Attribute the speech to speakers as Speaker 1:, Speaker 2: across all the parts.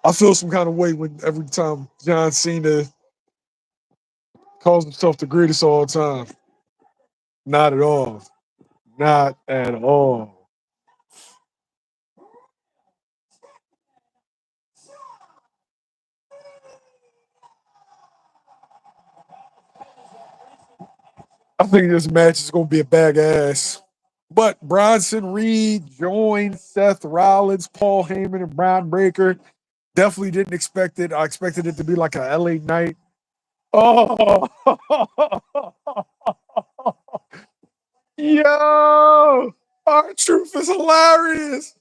Speaker 1: I feel some kind of way when every time John Cena calls himself the greatest of all time. Not at all. Not at all. I think this match is going to be a bag ass. But Bronson Reed joined Seth Rollins, Paul Heyman, and Bron Breakker. Definitely didn't expect it. I expected it to be like a LA night. Oh, yo, our truth is hilarious.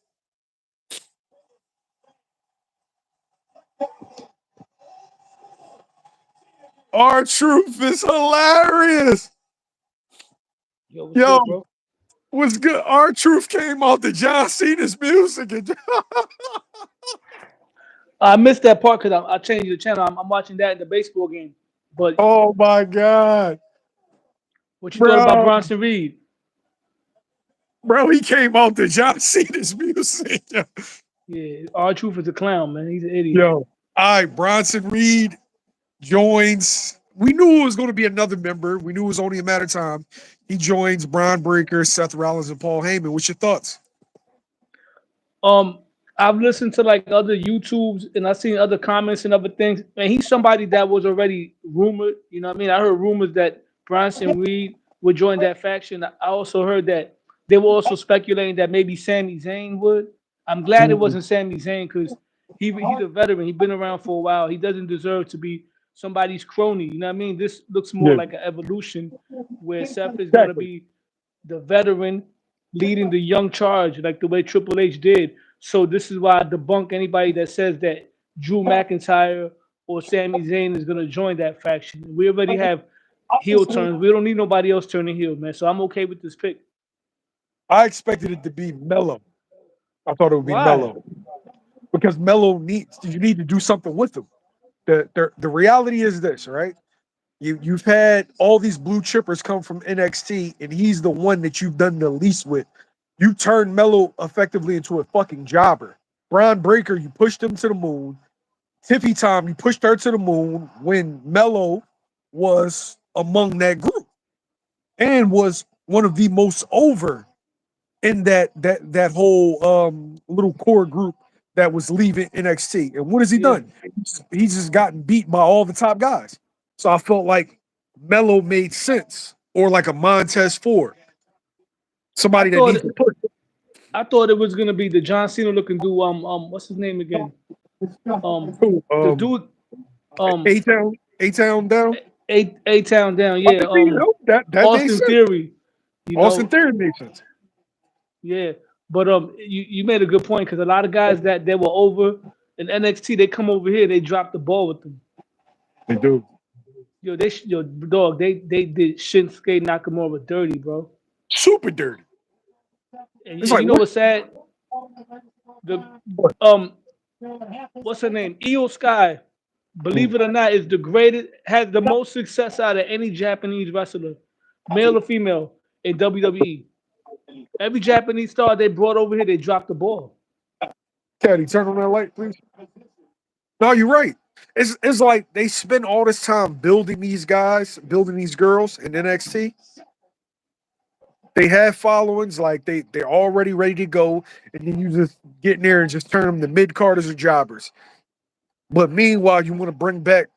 Speaker 1: Our truth is hilarious.
Speaker 2: Yo, what's
Speaker 1: Yo,
Speaker 2: good, bro?
Speaker 1: what's good? Our truth came out to John Cena's music. And
Speaker 2: I missed that part because I changed the channel. I'm watching that in the baseball game. But
Speaker 1: oh my God,
Speaker 2: what you thought about
Speaker 1: bro,
Speaker 2: Bronson Reed?
Speaker 1: bro, he came out to John Cena's music.
Speaker 2: Yeah, our truth is a clown, man. He's an idiot.
Speaker 1: Yo, all right, Bronson Reed joins. We knew it was going to be another member. We knew it was only a matter of time. He joins Bron Breakker, Seth Rollins, and Paul Heyman. What's your thoughts?
Speaker 2: Um, I've listened to like other YouTubes and I've seen other comments and other things. And he's somebody that was already rumored. You know what I mean? I heard rumors that Bronson Reed would join that faction. I also heard that they were also speculating that maybe Sami Zayn would. I'm glad it
Speaker 1: Mm,
Speaker 2: wasn't Sami Zayn because he's a veteran. He's been around for a while. He doesn't deserve to be somebody's crony. You know what I mean? This looks more
Speaker 1: yeah,
Speaker 2: like an evolution where Seth is gonna
Speaker 1: exactly.
Speaker 2: be the veteran leading the young charge like the way Triple H did. So this is why I debunk anybody that says that Drew McIntyre or Sami Zayn is gonna join that faction. We already have heel turns. We don't need nobody else turning heel, man. So I'm okay with this pick.
Speaker 1: I expected it to be Mello. I thought it would be
Speaker 2: Why?
Speaker 1: Mello because Mello needs you need to do something with him. The reality is this, right? You've had all these blue chippers come from NXT, and he's the one that you've done the least with. You turned Mello effectively into a fucking jobber. Bron Breakker, you pushed him to the moon. Tiffy Tom, you pushed her to the moon when Mello was among that group and was one of the most over in that whole little core group that was leaving NXT. And what has he
Speaker 2: Yeah.
Speaker 1: done? He's just gotten beat by all the top guys. So I felt like Mello made sense, or like a Montez Ford,
Speaker 2: I
Speaker 1: somebody that
Speaker 2: thought
Speaker 1: needs to push.
Speaker 2: I thought it was gonna be the John Cena looking dude. What's his name again?
Speaker 1: Who,
Speaker 2: The dude. Um,
Speaker 1: A Town down.
Speaker 2: A Town down.
Speaker 1: I
Speaker 2: Yeah.
Speaker 1: think that made
Speaker 2: Austin
Speaker 1: sense.
Speaker 2: Theory. You
Speaker 1: Austin
Speaker 2: know.
Speaker 1: Theory made sense.
Speaker 2: Yeah, but you made a good point because a lot of guys that they were over in NXT, they come over here, they drop the ball with them.
Speaker 1: They do.
Speaker 2: Yo, dog, they did Shinsuke Nakamura dirty, bro.
Speaker 1: Super dirty. It's
Speaker 2: And
Speaker 1: like
Speaker 2: you know
Speaker 1: what?
Speaker 2: what's sad? The
Speaker 1: What?
Speaker 2: um, what's her name? Io Sky. Believe it or not, is the greatest, has the most success out of any Japanese wrestler, male or female, in WWE. Every Japanese star they brought over here, they dropped the ball.
Speaker 1: Caddy, turn on that light, please. No, you're right. It's like they spend all this time building these guys, building these girls in NXT. They have followings, like they're already ready to go, and then you just get in there and just turn them to mid carders or jobbers. But meanwhile, you want to bring back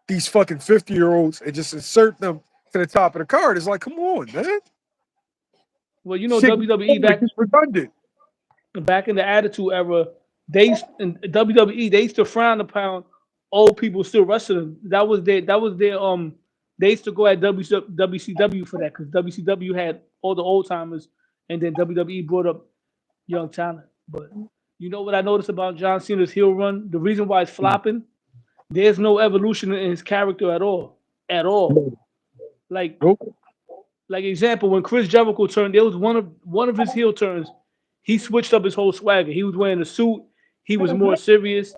Speaker 1: these fucking 50-year-olds and just insert them to the top of the card. It's like, come on, man.
Speaker 2: Well, you know
Speaker 1: Shit,
Speaker 2: WWE
Speaker 1: it's redundant.
Speaker 2: back in the Attitude Era, in WWE they used to frown upon old people still wrestling. That was their. They used to go at WCW for that because WCW had all the old timers, and then WWE brought up young talent. But you know what I noticed about John Cena's heel run? The reason why it's flopping, there's no evolution in his character at all, at all. Like
Speaker 1: Nope.
Speaker 2: like example, when Chris Jericho turned, there was one of his heel turns. He switched up his whole swagger. He was wearing a suit. He was more serious.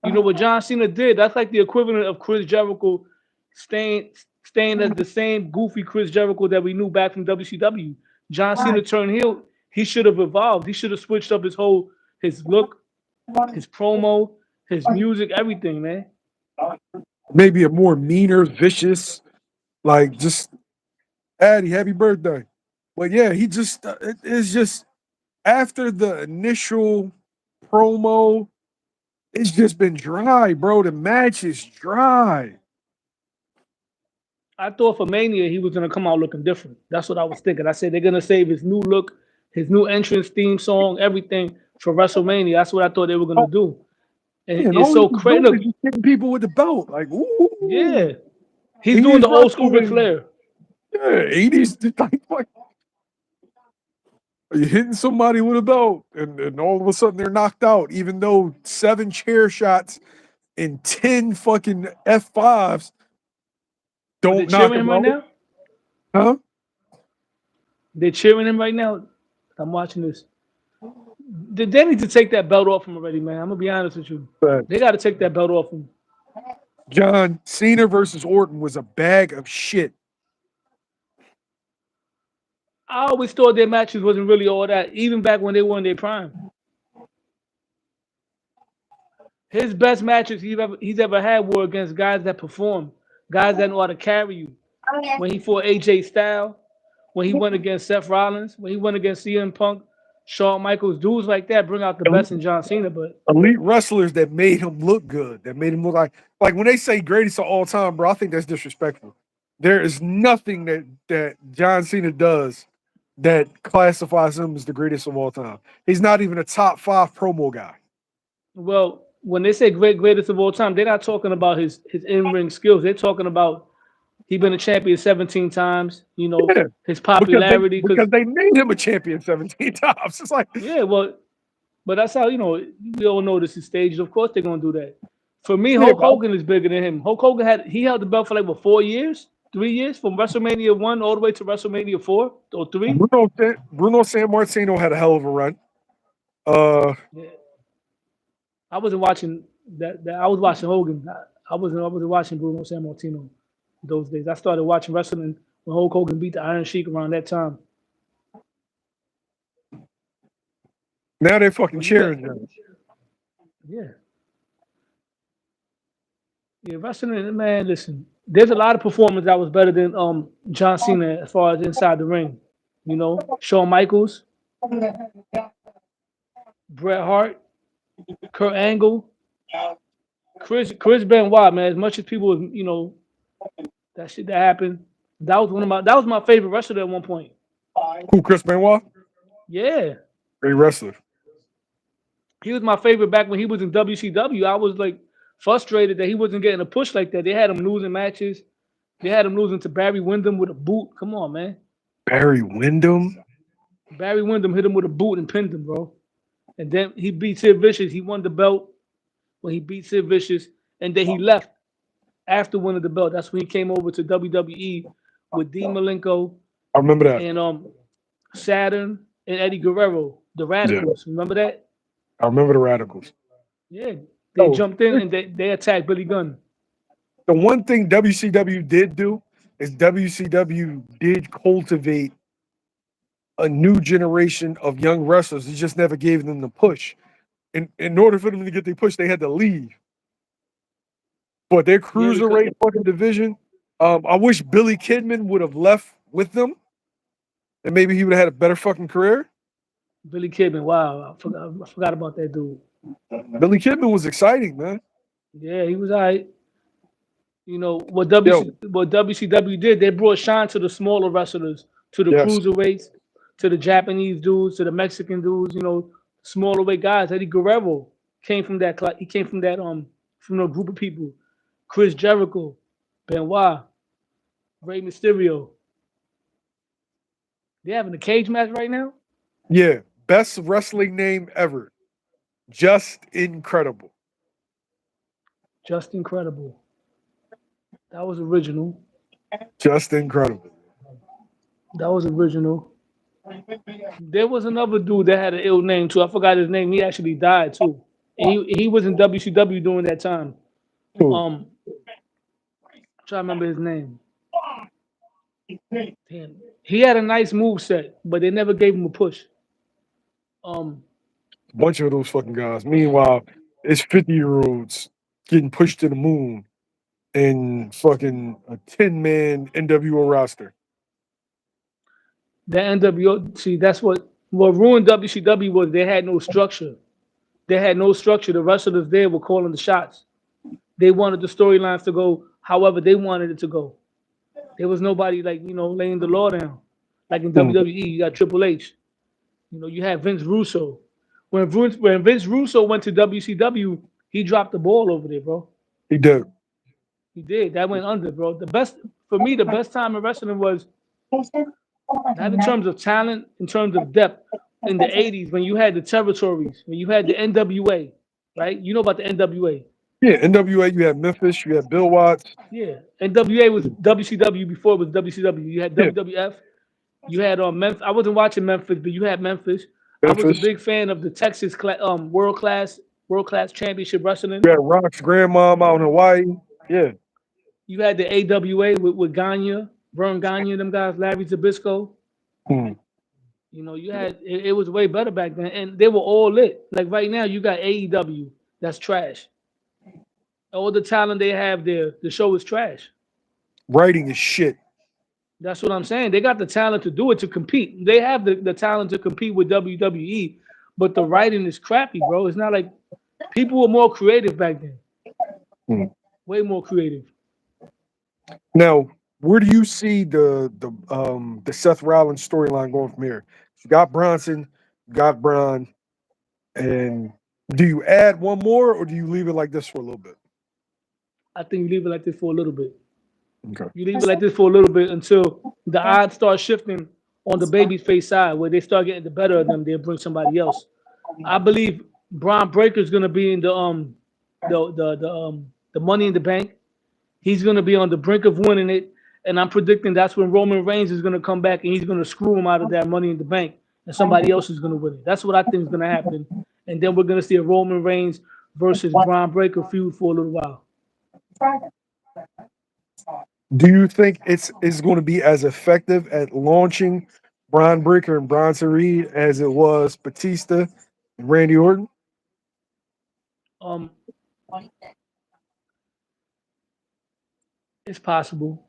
Speaker 2: You know what John Cena did? That's like the equivalent of Chris Jericho staying staying as the same goofy Chris Jericho that we knew back from WCW. John Cena turned heel. He should have evolved. He should have switched up his look, his promo, his music, everything, man.
Speaker 1: Maybe a more meaner, vicious, like just Addy, happy birthday. But yeah, he just it's just after the initial promo, it's just been dry, bro. The match is dry.
Speaker 2: I thought for Mania he was gonna come out looking different. That's what I was thinking. I said they're gonna save his new look, his new entrance theme song, everything for WrestleMania. That's what I thought they were gonna
Speaker 1: Oh,
Speaker 2: do. And
Speaker 1: man,
Speaker 2: it's
Speaker 1: all he's
Speaker 2: so crazy.
Speaker 1: doing is
Speaker 2: Look,
Speaker 1: just hitting people with the belt. Like,
Speaker 2: yeah,
Speaker 1: ooh,
Speaker 2: he's doing
Speaker 1: 80s
Speaker 2: the old school Ric
Speaker 1: wrestling.
Speaker 2: Flair.
Speaker 1: Yeah, 80s. Like, you're hitting somebody with a belt, and all of a sudden they're knocked out, even though 7 chair shots and 10 fucking F5s
Speaker 2: But they're
Speaker 1: don't knock
Speaker 2: cheering
Speaker 1: him
Speaker 2: him right
Speaker 1: out.
Speaker 2: now.
Speaker 1: Huh?
Speaker 2: They're cheering him right now. I'm watching this. They need to take that belt off him already, man. I'm gonna be honest with you.
Speaker 1: But
Speaker 2: They got to take that belt off him.
Speaker 1: John Cena versus Orton was a bag of shit.
Speaker 2: I always thought their matches wasn't really all that, even back when they were in their prime. His best matches he's ever had were against guys that perform, guys that know how to carry you. When he fought AJ Styles, when he went against Seth Rollins, when he went against CM Punk, Shawn Michaels, dudes like that bring out the best in John Cena. But
Speaker 1: Elite wrestlers that made him look good, that made him look like when they say greatest of all time, bro, I think that's disrespectful. There is nothing that John Cena does that classifies him as the greatest of all time. He's not even a top 5 promo guy.
Speaker 2: well, when they say greatest of all time, they're not talking about his in ring skills. They're talking about he been a champion 17 times.
Speaker 1: Yeah,
Speaker 2: His
Speaker 1: because they
Speaker 2: popularity.
Speaker 1: because
Speaker 2: Because
Speaker 1: they made him a champion 17 times. It's like,
Speaker 2: yeah, well, but that's how we all know this is staged. Of course they're gonna do that. For me,
Speaker 1: yeah,
Speaker 2: Hulk Hogan is bigger than him. Hulk Hogan he held the belt for like what 4 years, 3 years from WrestleMania 1 all the way to WrestleMania 4 or 3.
Speaker 1: Bruno San Martino had a hell of a run. Uh,
Speaker 2: Yeah. I wasn't watching that I was watching Hogan. I wasn't watching Bruno Sammartino those days. I started watching wrestling when Hulk Hogan beat the Iron Sheik around that time.
Speaker 1: now they're fucking
Speaker 2: But you got
Speaker 1: cheering him.
Speaker 2: yeah. Yeah, wrestling, man, listen. There's a lot of performers that was better than John Cena as far as inside the ring. Shawn Michaels, Bret Hart, Kurt Angle, Chris Benoit, man. As much as people was, that shit that happened. That was my favorite wrestler at one point.
Speaker 1: Who, Chris Benoit?
Speaker 2: Yeah.
Speaker 1: Great wrestler.
Speaker 2: He was my favorite back when he was in WCW. I was like frustrated that he wasn't getting a push like that. They had him losing matches. They had him losing to Barry Windham with a boot. Come on, man.
Speaker 1: Barry Windham.
Speaker 2: Barry Windham hit him with a boot and pinned him, bro. And then he beat Sid Vicious. He won the belt when he beat Sid Vicious. And then he left after winning the belt. That's when he came over to WWE with Dean Malenko
Speaker 1: I remember that.
Speaker 2: and Saturn and Eddie Guerrero, the
Speaker 1: Yeah,
Speaker 2: Radicals. Remember that?
Speaker 1: I remember the Radicals.
Speaker 2: Yeah. They
Speaker 1: Oh,
Speaker 2: jumped in and they attacked Billy Gunn.
Speaker 1: the one thing WCW did do is WCW did cultivate a new generation of young wrestlers. He just never gave them the push. In order for them to get the push, they had to leave. But their
Speaker 2: Yeah, because
Speaker 1: cruiserweight fucking division, I wish Billy Kidman would have left with them, and maybe he would have had a better fucking career.
Speaker 2: Billy Kidman, wow, I forgot about that dude.
Speaker 1: Billy Kidman was exciting, man.
Speaker 2: Yeah, he was all right. What
Speaker 1: Yo,
Speaker 2: WCW did, they brought shine to the smaller wrestlers, to the
Speaker 1: yes,
Speaker 2: cruiserweights, to the Japanese dudes, to the Mexican dudes. Smaller weight guys. Eddie Guerrero came from that. He came from a group of people. Chris Jericho, Benoit, Rey Mysterio. They having a cage match right now.
Speaker 1: yeah, best wrestling name ever. Just incredible.
Speaker 2: Just incredible. That was original.
Speaker 1: Just incredible.
Speaker 2: That was original. There was another dude that had an ill name too. I forgot his name. He actually died too. And he was in WCW during that time.
Speaker 1: Who?
Speaker 2: I'm trying to remember his name. Damn. He had a nice move set, but they never gave him a push. Um,
Speaker 1: Bunch of those fucking guys. Meanwhile, It's 50-year-olds getting pushed to the moon in fucking a 10-man NWO roster.
Speaker 2: The NWO, see, that's what ruined WCW was they had no structure. They had no structure. The wrestlers there were calling the shots. They wanted the storylines to go however they wanted it to go. There was nobody like laying the law down. Like in
Speaker 1: Hmm,
Speaker 2: WWE, you got Triple H. You had Vince Russo. When Vince Russo went to WCW, he dropped the ball over there, bro.
Speaker 1: he did.
Speaker 2: He did. That went under, bro. The best for me, the best time in wrestling was not in terms of talent, in terms of depth. In the '80s, when you had the territories, when you had the NWA, right? You know about the NWA.
Speaker 1: Yeah, NWA, you had Memphis, you had Bill Watts.
Speaker 2: Yeah, NWA was WCW before it was WCW. You had
Speaker 1: Yeah,
Speaker 2: WWF. You had Memphis. I wasn't watching Memphis, but you had Memphis. I was a
Speaker 1: Memphis.
Speaker 2: big fan of the Texas world class championship wrestling.
Speaker 1: You had Rock's grandmom out in Hawaii. Yeah.
Speaker 2: You had the AWA with Gagne, Vern Gagne, them guys, Larry Zabisco.
Speaker 1: Hmm.
Speaker 2: You had it was way better back then, and they were all lit. Like right now, you got AEW, that's trash. All the talent they have there, the show is trash.
Speaker 1: Writing is shit.
Speaker 2: That's what I'm saying. They got the talent to do it to compete. They have the talent to compete with WWE, but the writing is crappy, bro. It's not like people were more creative back then.
Speaker 1: Hmm.
Speaker 2: Way more creative.
Speaker 1: Now, where do you see the Seth Rollins storyline going from here? You got Bronson, you got Bron, and do you add one more or do you leave it like this for a little bit?
Speaker 2: I think you leave it like this for a little bit.
Speaker 1: Okay.
Speaker 2: You leave it like this for a little bit until the odds start shifting on the babyface side, where they start getting the better of them. They'll bring somebody else. I believe Braun Breaker is gonna be in the Money in the Bank. He's gonna be on the brink of winning it, and I'm predicting that's when Roman Reigns is gonna come back and he's gonna screw him out of that Money in the Bank, and somebody else is gonna win it. That's what I think is gonna happen, and then we're gonna see a Roman Reigns versus Braun Breaker feud for a little while.
Speaker 1: Do you think it's going to be as effective at launching Braun Breaker and Bronson Reed as it was Batista and Randy Orton?
Speaker 2: Um, it's possible.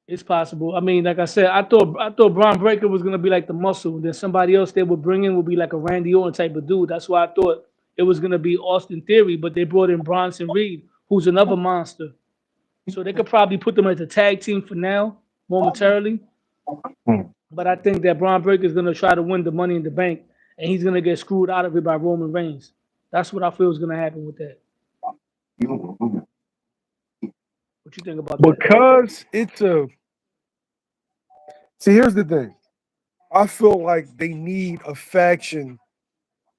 Speaker 2: It's possible. I mean, like I said, I thought Braun Breaker was gonna be like the muscle. Then somebody else they would bring in would be like a Randy Orton type of dude. That's why I thought it was gonna be Austin Theory, but they brought in Bronson Reed, who's another monster. So they could probably put them as a tag team for now, momentarily.
Speaker 1: Hmm.
Speaker 2: But I think that Braun Breaker is gonna try to win the Money in the Bank, and he's gonna get screwed out of it by Roman Reigns. That's what I feel is gonna happen with that. What you think about that?
Speaker 1: Because it's a see, here's the thing. I feel like they need a faction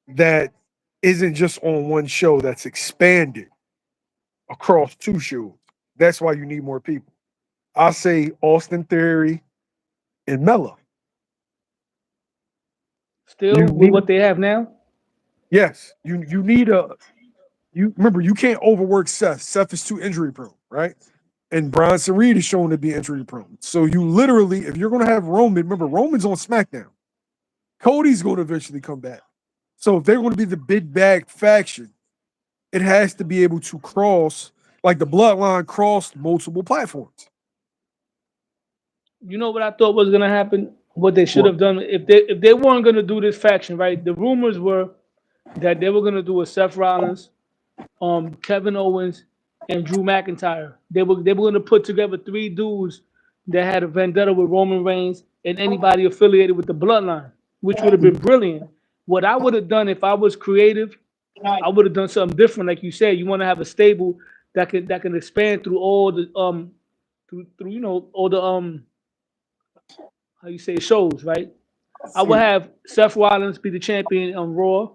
Speaker 1: that isn't just on one show that's expanded across two shows. That's why you need more people. I say Austin Theory and Mella.
Speaker 2: Still
Speaker 1: You
Speaker 2: with
Speaker 1: need
Speaker 2: what they have now?
Speaker 1: yes, you need a you remember you can't overwork Seth. Seth is too injury prone, right? And Bronson Reed is shown to be injury prone. So you literally, if you're gonna have Roman, remember Roman's on SmackDown. Cody's going to eventually come back. So if they're going to be the big bag faction, it has to be able to cross, like the bloodline crossed multiple platforms.
Speaker 2: You know what I thought was gonna happen? What they should
Speaker 1: What?
Speaker 2: have done if they weren't gonna do this faction, right? The rumors were that they were gonna do a Seth Rollins, Kevin Owens, and Drew McIntyre. They were gonna put together three dudes that had a vendetta with Roman Reigns and anybody affiliated with the bloodline, which would have been brilliant. What I would have done if I was creative, I would have done something different. Like you said, you want to have a stable that can expand through all the through all the how you say shows, right? I would have Seth Rollins be the champion on Raw.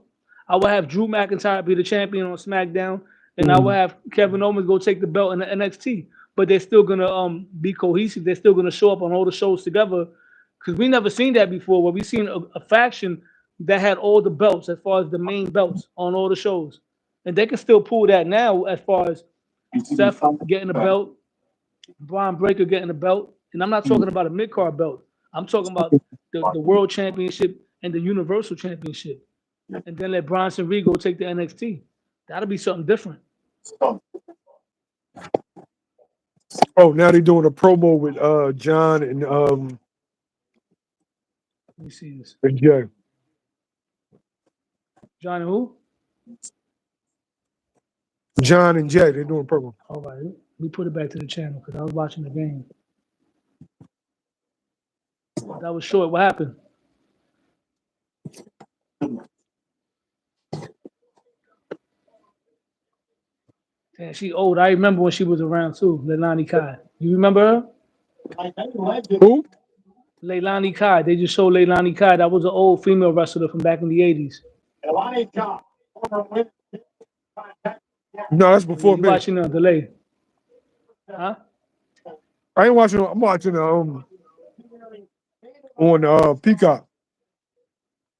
Speaker 2: I would have Drew McIntyre be the champion on SmackDown, and I would
Speaker 1: Mm.
Speaker 2: have Kevin Owens go take the belt in the NXT. But they're still gonna be cohesive. They're still gonna show up on all the shows together because we never seen that before. Where we seen a faction that had all the belts as far as the main belts on all the shows, and they can still pull that now as far as Seth getting a belt, Braun Breaker getting a belt, and I'm not talking about a mid card belt. I'm talking about the World Championship and the Universal Championship, and then let Bronson Reed go take the NXT. That'll be something different.
Speaker 1: Oh, now they're doing a promo with John and
Speaker 2: Let me see this.
Speaker 1: Jay.
Speaker 2: John and who?
Speaker 1: John and Jay, they're doing a promo.
Speaker 2: All right, let me put it back to the channel because I was watching the game. That was short. What happened? Damn, she old. I remember when she was around too. Leilani Kai. You remember her?
Speaker 1: Who?
Speaker 2: Leilani Kai. They just showed Leilani Kai. That was an old female wrestler from back in the 80s.
Speaker 1: No, that's before
Speaker 2: You
Speaker 1: me.
Speaker 2: watching the delay? Huh?
Speaker 1: I ain't watching. I'm watching on Peacock.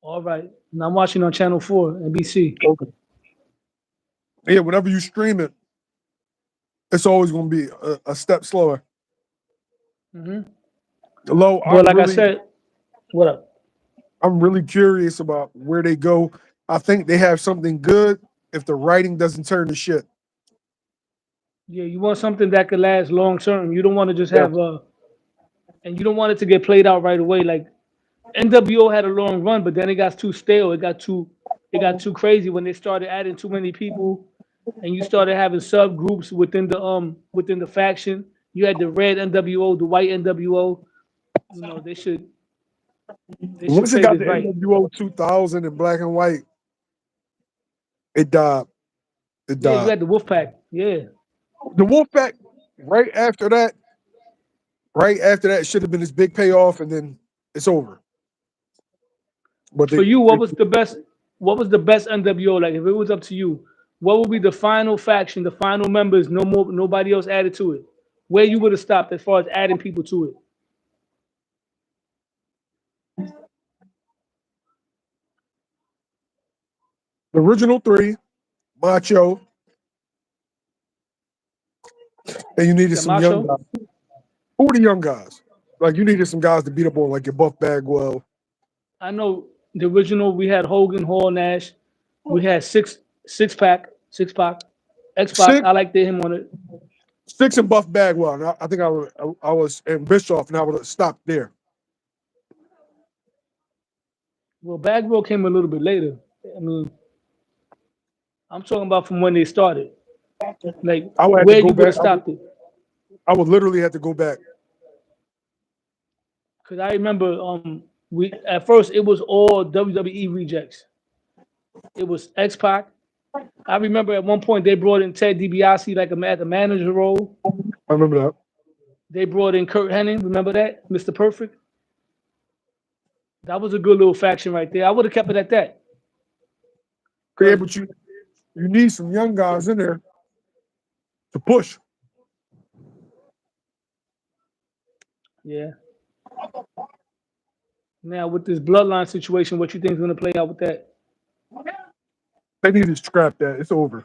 Speaker 2: All right. And I'm watching on Channel 4, NBC.
Speaker 1: Okay. Yeah, whenever you stream it, it's always going to be a step slower.
Speaker 2: Mm-hmm.
Speaker 1: Low,
Speaker 2: But like I said, what up?
Speaker 1: I'm really curious about where they go. I think they have something good if the writing doesn't turn to shit.
Speaker 2: Yeah, you want something that could last long term. You don't want to just have and you don't want it to get played out right away. Like NWO had a long run, but then it got too stale. It got too crazy when they started adding too many people, and you started having subgroups within the faction. You had the red NWO, the white NWO. You know they should
Speaker 1: Once it
Speaker 2: play
Speaker 1: got
Speaker 2: this
Speaker 1: the
Speaker 2: right.
Speaker 1: NWO 2000 in black and white, it died. It
Speaker 2: Yeah, you
Speaker 1: died.
Speaker 2: had the Wolfpack. Yeah.
Speaker 1: The Wolfpack, right after that, should have been this big payoff, and then it's over. But
Speaker 2: For you, what was the best? What was the best NWO? Like, if it was up to you, what would be the final faction, the final members? No more, nobody else added to it. Where you would have stopped as far as adding people to it?
Speaker 1: the original three, Macho, and you needed
Speaker 2: The
Speaker 1: some young
Speaker 2: Macho.
Speaker 1: guys. Who were the young guys? Like you needed some guys to beat up on, like your Buff Bagwell.
Speaker 2: I know the original. We had Hogan, Hall, Nash. We had six pack, X Pac.
Speaker 1: Six,
Speaker 2: I liked him on it.
Speaker 1: six and Buff Bagwell. And I think I was and Bischoff, and I would have stopped there.
Speaker 2: Well, Bagwell came a little bit later. I mean, I'm talking about from when they started. Like
Speaker 1: I would have to
Speaker 2: where
Speaker 1: go
Speaker 2: you would
Speaker 1: back.
Speaker 2: have stopped it.
Speaker 1: I would literally have to go back.
Speaker 2: Because I remember we at first it was all WWE rejects. It was X Pac. I remember at one point they brought in Ted DiBiase like at the manager role.
Speaker 1: I remember that.
Speaker 2: They brought in Kurt Hennig. Remember that? Mr. Perfect. That was a good little faction right there. I would have kept it at that.
Speaker 1: Yeah, but you need some young guys in there to push.
Speaker 2: Yeah. Now with this bloodline situation, what you think is going to play out with that?
Speaker 1: They need to scrap that. It's over.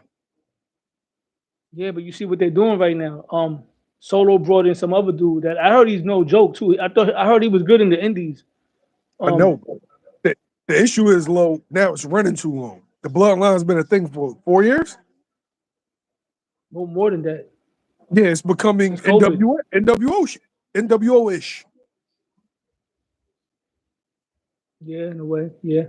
Speaker 2: Yeah, but you see what they're doing right now. Solo brought in some other dude that I heard he's no joke too. I heard he was good in the Indies.
Speaker 1: I know. The issue is low. Now it's running too long. The bloodline's been a thing for 4 years.
Speaker 2: No more than that.
Speaker 1: Yeah, it's becoming
Speaker 2: Since COVID.
Speaker 1: NWO-ish.
Speaker 2: Yeah, in a way. Yeah.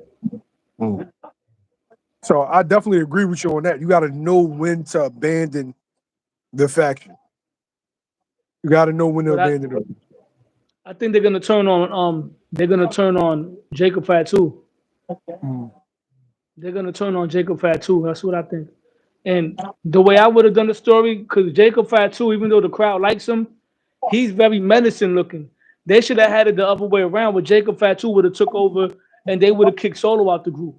Speaker 1: So I definitely agree with you on that. You got to know when to abandon the faction. You got to know when to abandon it.
Speaker 2: I think they're gonna turn on Jacob Fatu. They're gonna turn on Jacob Fatu. That's what I think. And the way I would have done the story, because Jacob Fatu, even though the crowd likes him, he's very menacing looking. They should have had it the other way around, where Jacob Fatu would have took over and they would have kicked Solo out the group.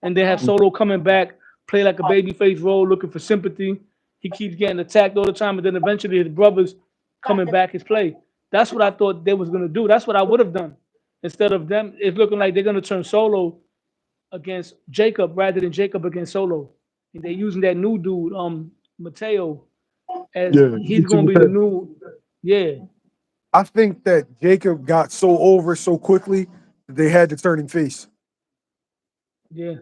Speaker 2: And they have Solo coming back, play like a babyface role, looking for sympathy. He keeps getting attacked all the time, and then eventually his brothers coming back his play. That's what I thought they was gonna do. That's what I would have done. Instead of them, it's looking like they're gonna turn Solo against Jacob rather than Jacob against Solo. And they're using that new dude, Mateo, as he's gonna be the new. Yeah.
Speaker 1: I think that Jacob got so over so quickly that they had to turn him face.
Speaker 2: Yeah.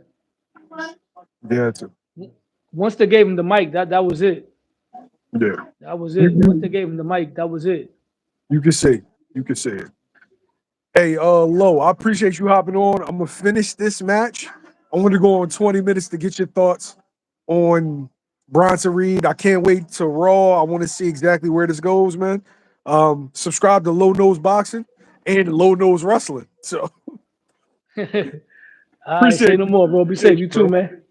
Speaker 1: Yeah, too.
Speaker 2: Once they gave him the mic, that was it.
Speaker 1: Yeah.
Speaker 2: That was it. Once they gave him the mic, that was it.
Speaker 1: You can say it. You can say it. Hey, Lo, I appreciate you hopping on. I'm gonna finish this match. I want to go on 20 minutes to get your thoughts on Bronson Reed. I can't wait to Raw. I want to see exactly where this goes, man. Subscribe to Low Nose Boxing and Low Nose Wrestling. So
Speaker 2: All right, say
Speaker 1: appreciate
Speaker 2: no
Speaker 1: you.
Speaker 2: more, bro. Be safe. You too,
Speaker 1: Bro.
Speaker 2: man.